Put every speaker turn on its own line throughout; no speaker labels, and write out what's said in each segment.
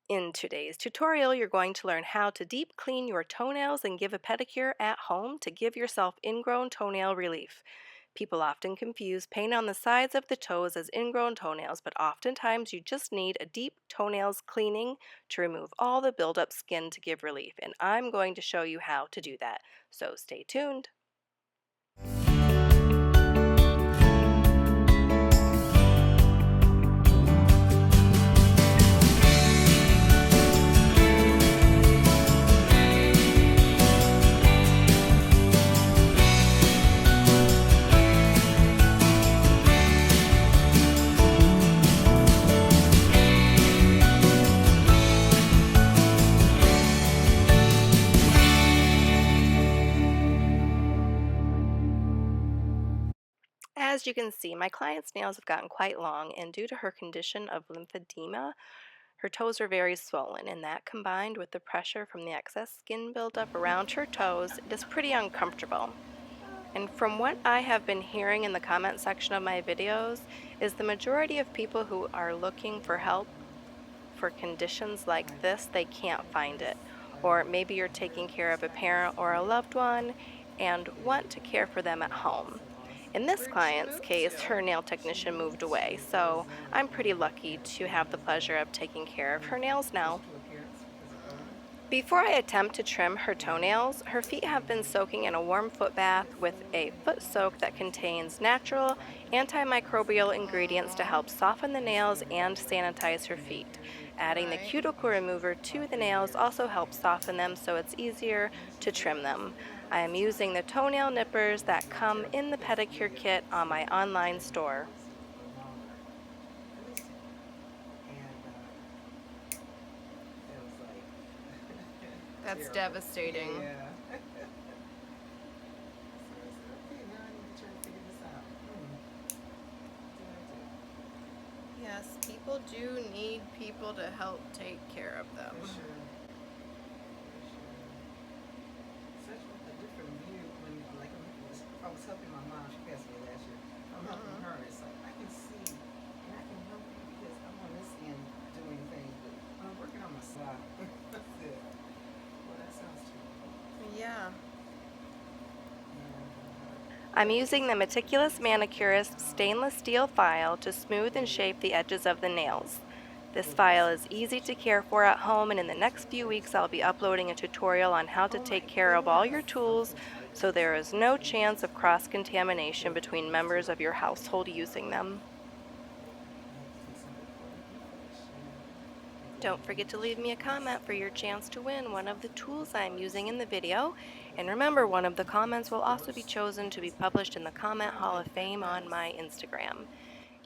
In today's tutorial, you're going to learn how to deep clean your toenails and give a pedicure at home to give yourself ingrown toenail relief. People often confuse pain on the sides of the toes as ingrown toenails, but oftentimes you just need a deep toenails cleaning to remove all the buildup skin to give relief, and I'm going to show you how to do that. So stay tuned. As you can see, my client's nails have gotten quite long, and due to her condition of lymphedema, her toes are very swollen, and that combined with the pressure from the excess skin buildup around her toes, it is pretty uncomfortable. And from what I have been hearing in the comment section of my videos, is the majority of people who are looking for help for conditions like this, they can't find it. Or maybe you're taking care of a parent or a loved one and want to care for them at home. In this client's case, her nail technician moved away, so I'm pretty lucky to have the pleasure of taking care of her nails now. Before I attempt to trim her toenails, her feet have been soaking in a warm foot bath with a foot soak that contains natural antimicrobial ingredients to help soften the nails and sanitize her feet. Adding the cuticle remover to the nails also helps soften them so it's easier to trim them. I am using the toenail nippers that come in the pedicure kit on my online store.
That's devastating.
Yeah. So I said, okay, now I need to try to figure this out.
Yes, people do need people to help take care of them.
For sure. Such a different view when, like, if I was helping my mom, she passed away last year. I'm helping her, it's like I can see and I can help you because I'm on this end doing things, but I'm working on my side. That's it. Well, that sounds too cool.
Yeah.
I'm using the Meticulous Manicurist stainless steel file to smooth and shape the edges of the nails. This file is easy to care for at home, and in the next few weeks I'll be uploading a tutorial on how to take care of all your tools so there is no chance of cross-contamination between members of your household using them. Don't forget to leave me a comment for your chance to win one of the tools I'm using in the video. And remember, one of the comments will also be chosen to be published in the Comment Hall of Fame on my Instagram.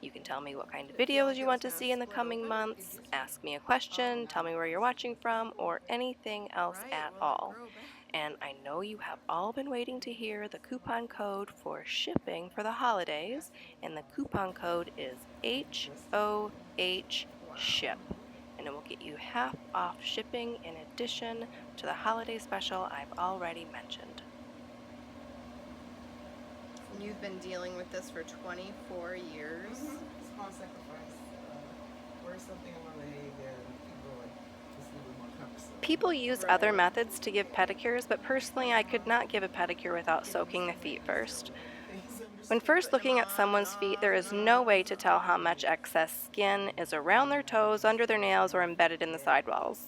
You can tell me what kind of videos you want to see in the coming months, ask me a question, tell me where you're watching from, or anything else at all. And I know you have all been waiting to hear the coupon code for shipping for the holidays, and the coupon code is HOH SHIP. And it will get you half off shipping in addition to the holiday special I've already mentioned.
You've been dealing with this for 24 years.
Small sacrifice. Wear something on my leg and keep going. It's a little more cumbersome.
People use other methods to give pedicures, but personally I could not give a pedicure without soaking the feet first. When first looking at someone's feet, there is no way to tell how much excess skin is around their toes, under their nails, or embedded in the sidewalls.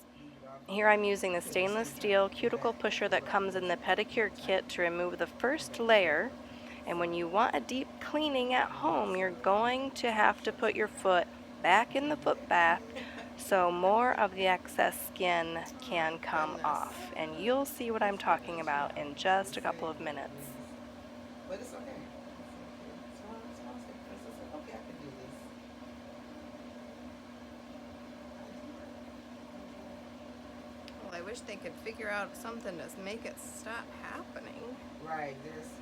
Here I'm using the stainless steel cuticle pusher that comes in the pedicure kit to remove the first layer. And when you want a deep cleaning at home, you're going to have to put your foot back in the foot bath so more of the excess skin can come off. And you'll see what I'm talking about in just a couple of minutes.
But it's okay. Small sacrifice. I said, okay, I can do this.
Well, I wish they could figure out something to make it stop happening.
Right. There's,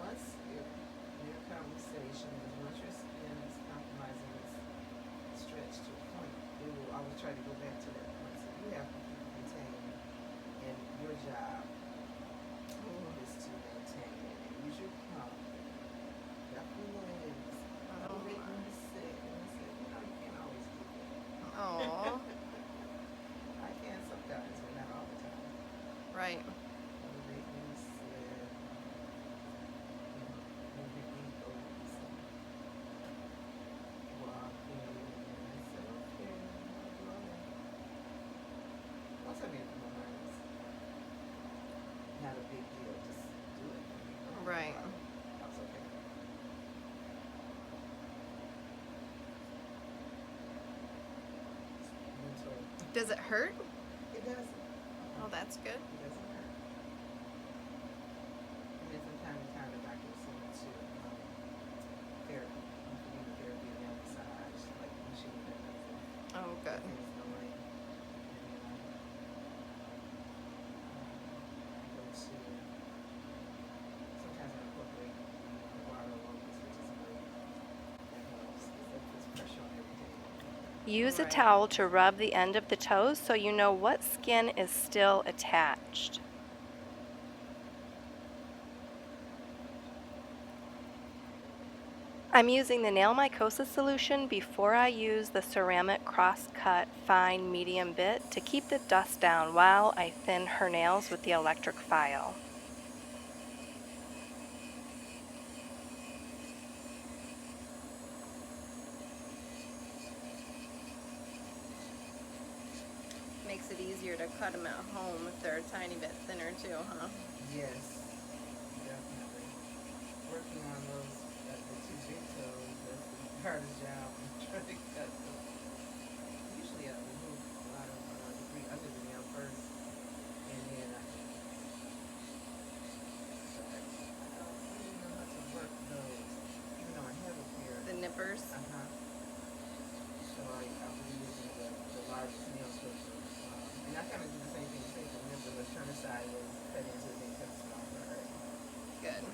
once your conversation is once your skin is compromising, it's stretched to a point, it will always try to go back to that point. So you have to keep it contained, and your job is to maintain it. And use your pump. Wrap your legs. Don't make them sick. And I said, you can't always do that.
Aww.
big deal. Just do it. Don't worry
Right.
about it. I was okay. Mental.
Does it hurt?
It doesn't.
Oh, that's good.
It doesn't hurt. And then from time to time, the doctor will send me to therapy, therapy and nail massage, like machine that does it.
Oh,
Get
good.
things going. And then I go to, sometimes I incorporate water lotions, which is great. That helps because that puts pressure on everything.
Use a
Right.
towel to rub the end of the toes so you know what skin is still attached. I'm using the nail mycosis solution before I use the ceramic cross-cut fine medium bit to keep the dust down while I thin her nails with the electric file.
Makes it easier to cut them at home if they're a tiny bit thinner too, huh?
Yes, definitely. Working on those, the two big toes, that's the hardest job. I'm trying to cut them. Usually I remove a lot of debris under the nail first, and then I don't really know how to work those, even though I have a pair.
The nippers.
Uh-huh. So I'll be using the largest nail clipper. And I kind of do the same thing, remember the turn aside was cut into the thing, cut smaller, right?
Good.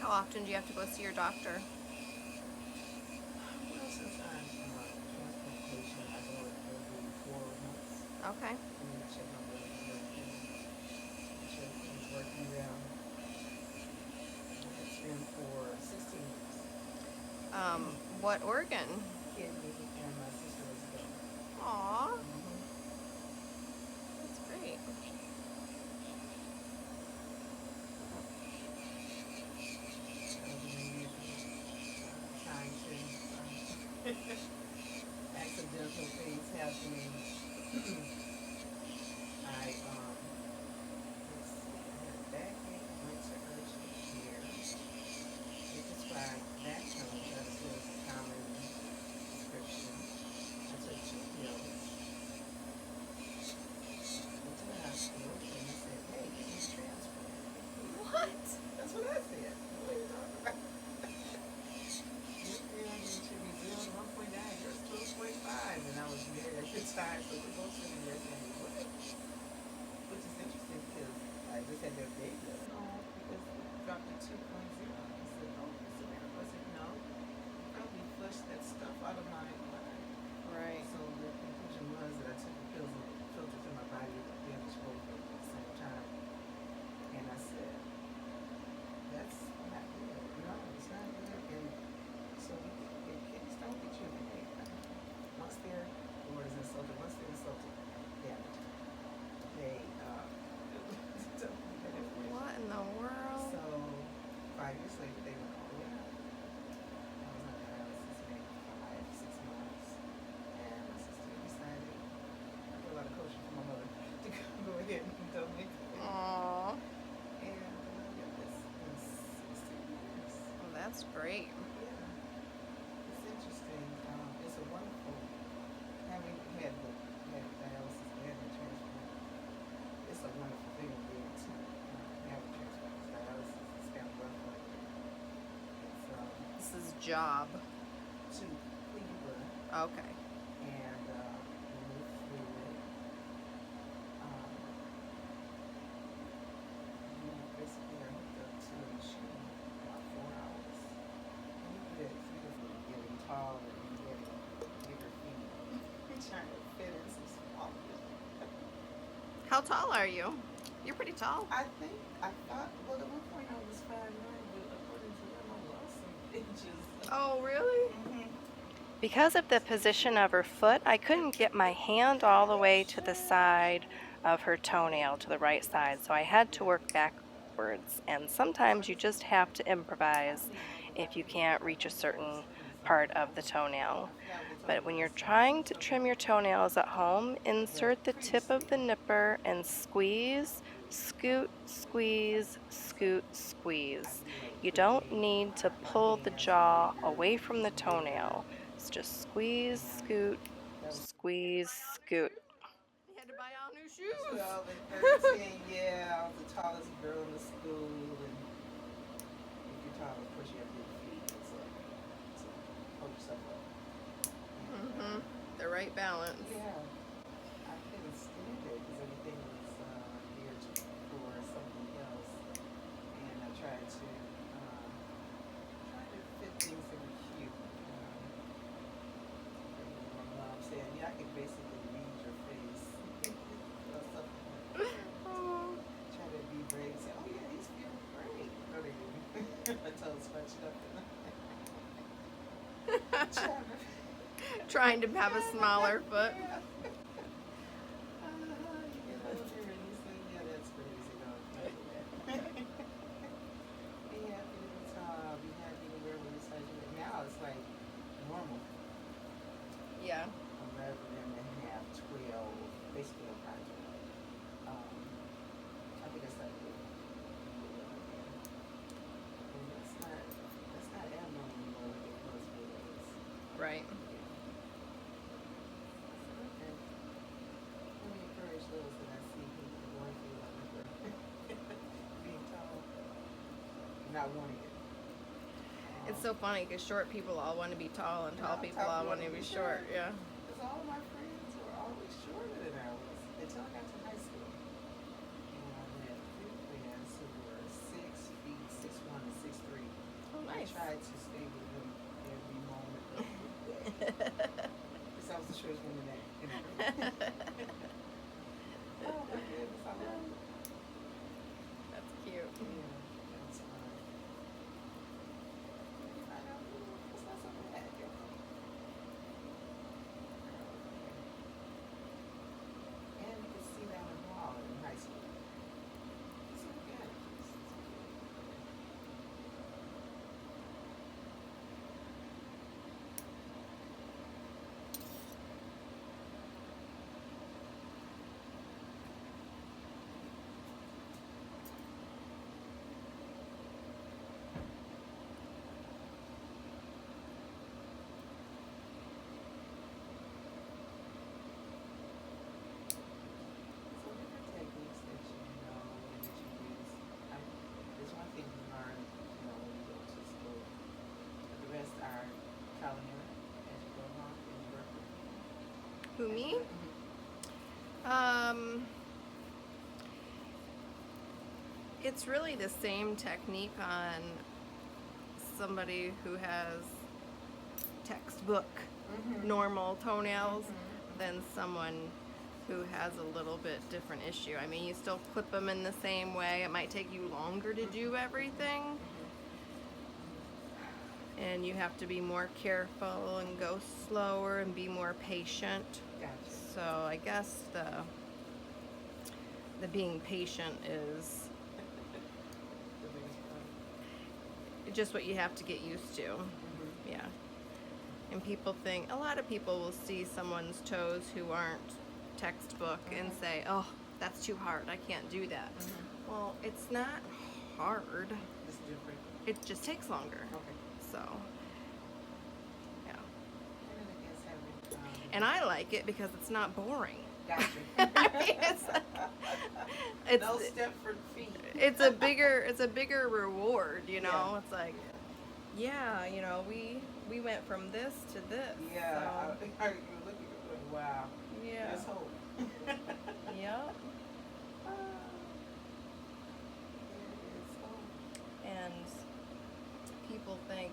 How often do you have to go see your doctor?
Well, since I'm transplantation, I go every 4 months.
Okay.
And then check my blood work and check things working well. It's been for 16 weeks.
What organ?
Kidney and my sister was a donor.
Aw,
Mm-hmm.
that's great.
Trying to accidental things happening. I let's see, I had a backache, went to urgent care. They prescribed Vactone, that was a common prescription. I took 2 pills. Went to the hospital and they said, hey, get this transplant.
What?
That's what I said. What are you talking about? Your feeling should be 0 to 1.9, yours 12.5, and I was married at the time, so we're both sitting there saying, what? Which is interesting because I just had that baby. No, because it dropped to 2.0. I said, oh, it's a miracle. I said, no, you probably flushed that stuff out of my mind.
Right.
So the conclusion was that I took the pills and filtered through my body with the other both at the same time. And I said, that's not good. No, it's not good. And so kids don't get you once their word is insulted, once they're insulted, damage. They don't get that information.
What in the world?
So 5 years later, they went all the way out. I was on dialysis maybe 5, 6 months, and my sister decided, after a lot of coaching from my mother, to go ahead and donate.
Aw,
And yeah, that's been 16 years.
well, that's great.
Yeah, it's interesting. It's a wonderful having had dialysis and the transplant. It's a wonderful thing to be able to have a transplant. Dialysis is kind of rough on you. It's
This is job.
to clean your blood
Okay.
and remove fluid. You basically are hooked up to a machine about 4 hours. And you do that frequently, getting taller and getting bigger feet.
How tall are you? You're pretty tall.
I think I thought. Well, at one point I was 5'9", but according to them, I lost some inches.
Oh, really?
Mm-hmm.
Because of the position of her foot, I couldn't get my hand all the way to the side of her toenail, to the right side, so I had to work backwards. And sometimes you just have to improvise if you can't reach a certain part of the toenail. But when you're trying to trim your toenails at home, insert the tip of the nipper and squeeze, scoot, squeeze, scoot, squeeze. You don't need to pull the jaw away from the toenail. It's just squeeze, scoot, squeeze, scoot.
You had to buy all new shoes.
12 and 13, yeah, I was the tallest girl in the school, and if you're tall, of course you have big feet, so hold yourself up. And,
The right balance.
yeah, I couldn't stand it because everything was geared for something else, and I tried to fit things that were cute. My mom said, yeah, I could basically read your face. Or something like that.
Oh.
Try to be brave and say, oh yeah, he's feeling great. No, they didn't. My toes scrunched up.
Trying to have a smaller foot.
Yeah. You get older and you say, yeah, that's crazy. No, don't do that. Be happy to be tall. Be happy to wear what size you wear. Now it's like normal.
Yeah.
Rather than to have 12, basically a project. I think I started doing it. And that's not abnormal anymore like it was for us.
Right.
Okay. Let me encourage those that I see people going through being tall, not wanting it.
It's so funny because short people all want to be tall and tall people all want to be short. Yeah.
Because all of my friends were always shorter than I was until I got to high school. And I met three friends who were 6 feet, 6'1", and 6'3".
Oh,
I
nice.
tried to stay with them every moment of the day. Because I was the shortest one in that. Oh my goodness, I love it.
That's cute.
Yeah, that's fun. I know, it's not so bad. You're okay. And you can see that on the wall in high school. It's okay. It's okay. So different techniques that you know and that you use. There's one thing you learn, when you go to school. The rest are trial and error as you go along and you work with people.
Who, me? It's really the same technique on somebody who has textbook normal toenails than someone who has a little bit different issue. I mean, you still clip them in the same way. It might take you longer to do everything. And you have to be more careful and go slower and be more patient.
Gotcha.
So I guess the being patient is
The biggest problem.
just what you have to get used to. Yeah. And people think, a lot of people will see someone's toes who aren't textbook and say, oh, that's too hard. I can't do that. Well, it's not hard.
It's different.
It just takes longer.
Okay.
So, yeah.
And then I guess having
And I like it because it's not boring.
gotcha.
It's
No Stepford feet.
it's a bigger reward, you know.
Yeah.
It's like, yeah, we went from this to this.
Yeah,
So,
you're looking at it, wow.
yeah.
There's hope.
Yep.
There is hope.
And people think,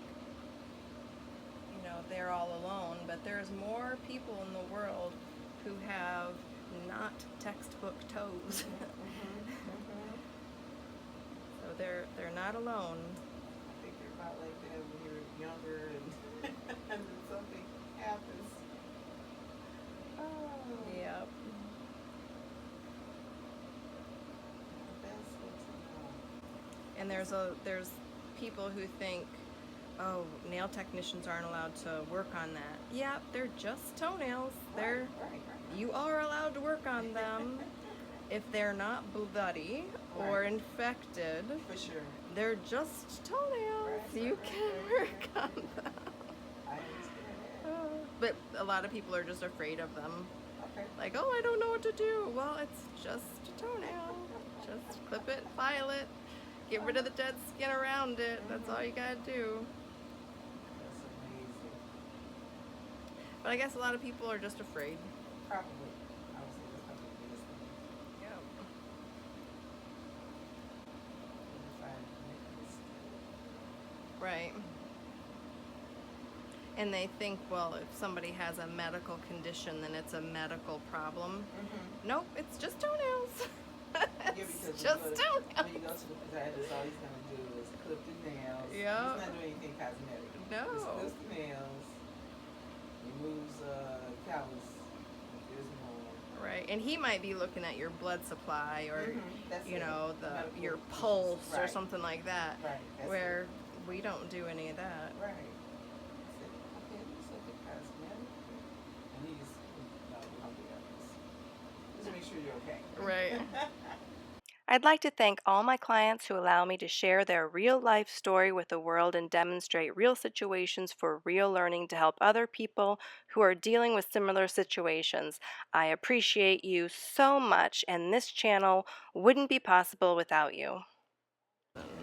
they're all alone, but there's more people in the world who have not textbook toes. So they're not alone.
I think you're about like that when you're younger and, and then something happens. Oh.
Yep.
That's good to know.
And there's people who think, oh, nail technicians aren't allowed to work on that. Yeah, they're just toenails. They're
Right.
You are allowed to work on them if they're not bloody or
Right.
infected.
For sure.
They're just toenails. You can work on them.
I understand that.
But a lot of people are just afraid of them.
Okay.
Like, oh, I don't know what to do. Well, it's just a toenail. Just clip it, file it, get rid of the dead skin around it. That's all you gotta do.
That's amazing.
But I guess a lot of people are just afraid.
Probably. I would say that's probably the biggest thing.
Yeah.
If I make a mistake.
Right. And they think, well, if somebody has a medical condition, then it's a medical problem. Nope, it's just toenails. It's just toenails.
When you go to the podiatrist, all he's gonna do is clip the nails.
Yeah.
He's not doing anything cosmetic.
No.
He just clips the nails, removes callus, if there's more.
Right, and he might be looking at your blood supply or,
That's
you
it.
know,
Medical
your
issues.
pulse or
Right.
something like that.
Right. That's
Where
it.
we don't do any of that.
Right. I said, okay, you said the cosmetic. And he just, no, we don't do that. Just make sure you're okay.
Right.
I'd like to thank all my clients who allow me to share their real life story with the world and demonstrate real situations for real learning to help other people who are dealing with similar situations. I appreciate you so much, and this channel wouldn't be possible without you.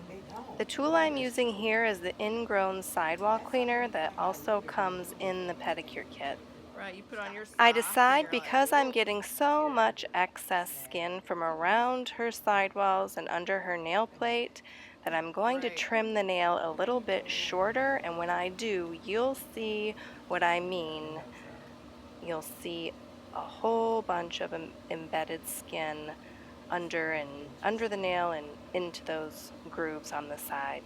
They don't.
The tool I'm using here is the Ingrown Sidewall Cleaner that also comes in the Pedicure kit.
Right, you put on your sock
I
and
decide
you're
because
like,
I'm getting so much excess skin from around her sidewalls and under her nail plate that I'm going to
Right.
trim the nail a little bit shorter, and when I do, you'll see what I mean. You'll see a whole bunch of embedded skin under the nail and into those grooves on the side.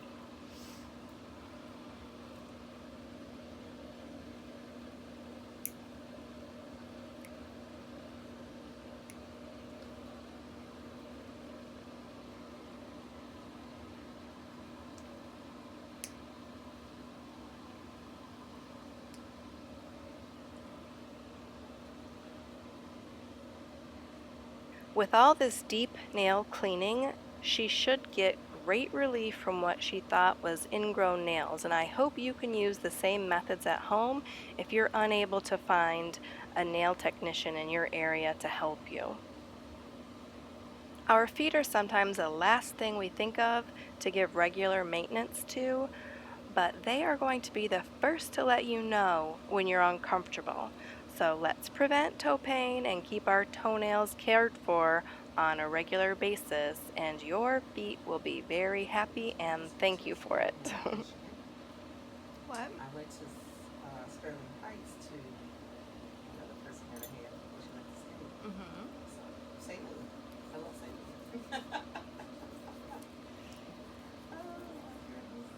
With all this deep nail cleaning, she should get great relief from what she thought was ingrown nails, and I hope you can use the same methods at home if you're unable to find a nail technician in your area to help you. Our feet are sometimes the last thing we think of to give regular maintenance to, but they are going to be the first to let you know when you're uncomfortable. So let's prevent toe pain and keep our toenails cared for on a regular basis, and your feet will be very happy and thank you for it.
what?
I went to Sterling Heights to another person that I had before she went to school. So, St. Louis. Hello, St. Louis. Oh, my goodness.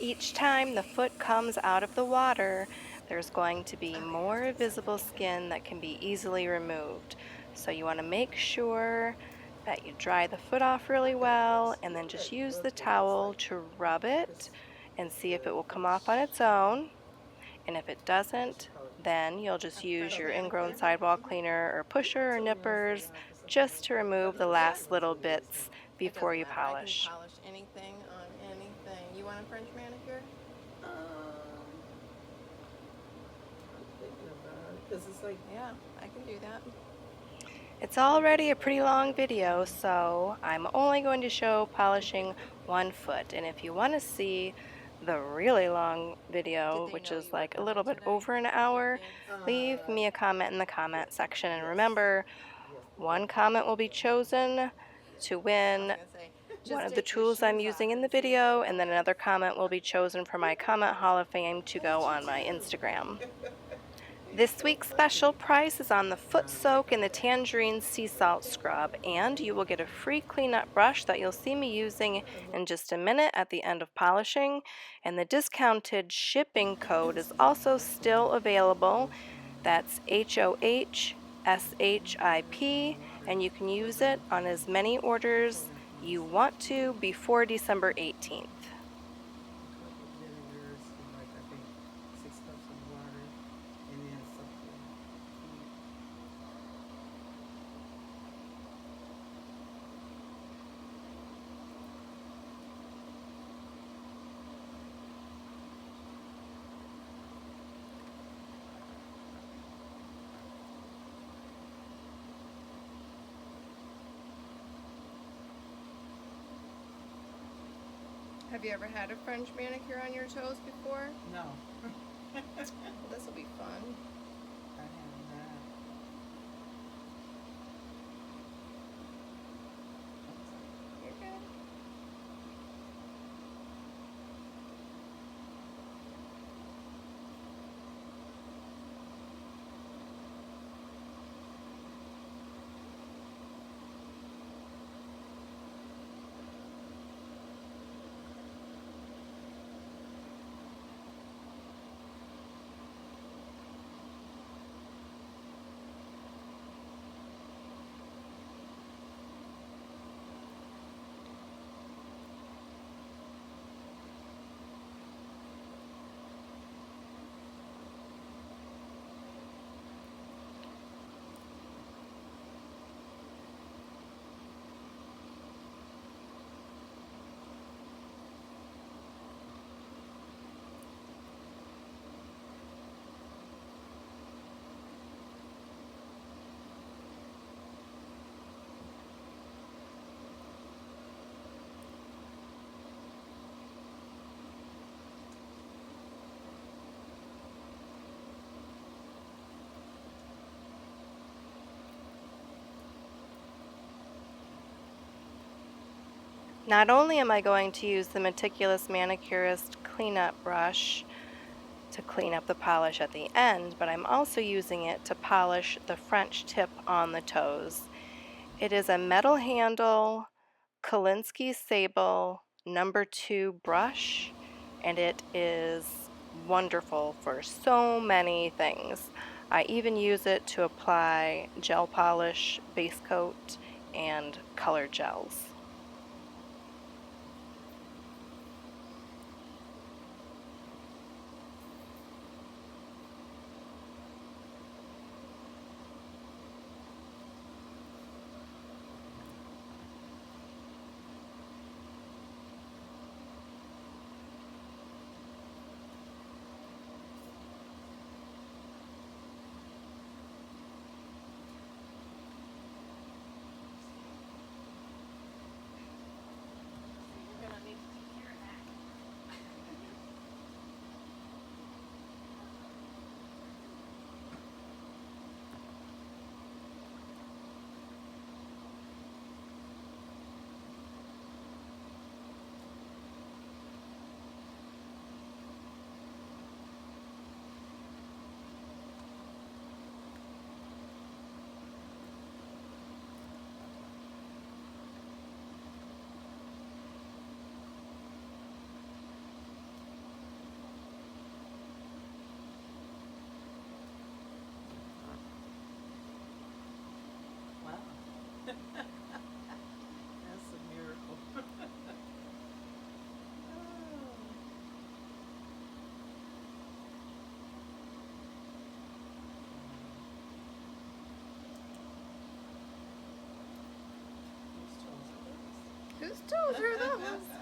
Each time the foot comes out of the water, there's going to be more visible skin that can be easily removed. So you want to make sure that you dry the foot off really well and then just use the towel to rub it and see if it will come off on its own. And if it doesn't, then you'll just use your ingrown sidewall cleaner or pusher or nippers just to remove the last little bits
It
before
doesn't
you
matter. I can
polish.
polish anything on anything. You want a French manicure?
I'm thinking about it because it's like,
Yeah, I can do that.
It's already a pretty long video, so I'm only going to show polishing one foot. And if you want to see the really long
Did
video,
they
which
know
is
you worked
like a
with
little
them
bit
today?
over an
Your
hour,
kids?
leave me a comment in the comment section. And remember,
yes,
one comment will be chosen to
I was
win
gonna say,
one
just
of the
take your
tools I'm
shoes off
using in
and
the
see.
video, and then another comment will be chosen for my Comment Hall of Fame to go on my Instagram. This week's special price is on the foot soak and the tangerine sea salt scrub, and you will get a free cleanup brush that you'll see me using in just a minute at the end of polishing. And the discounted shipping code is also still available. That's HOHSHIP, and you can use it on as many orders you want to before December 18th.
a couple of vinegars and like I think 6 cups of water and then something.
Have you ever had a French manicure on your toes before?
No,
Well, this will be fun.
I haven't had.
You're good.
Not only am I going to use the Meticulous Manicurist cleanup brush to clean up the polish at the end, but I'm also using it to polish the French tip on the toes. It is a metal handle Kolinsky Sable #2 brush, and it is wonderful for so many things. I even use it to apply gel polish, base coat, and color gels.
His toes are those.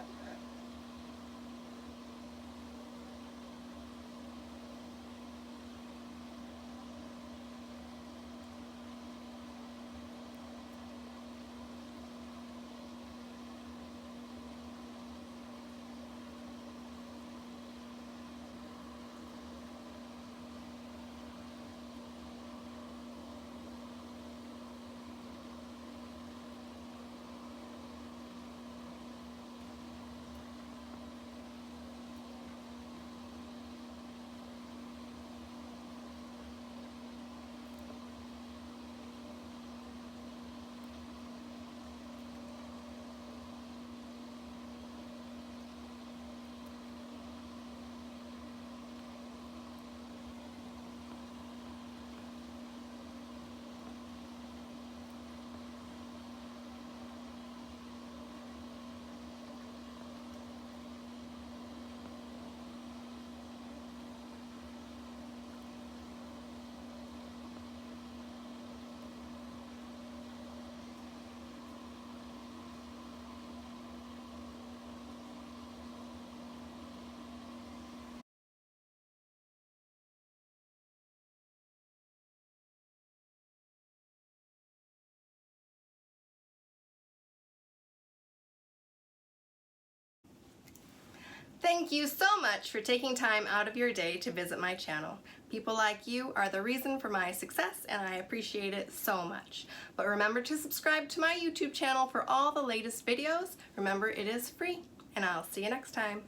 Thank you so much for taking time out of your day to visit my channel. People like you are the reason for my success, and I appreciate it so much. But remember to subscribe to my YouTube channel for all the latest videos. Remember, it is free, and I'll see you next time.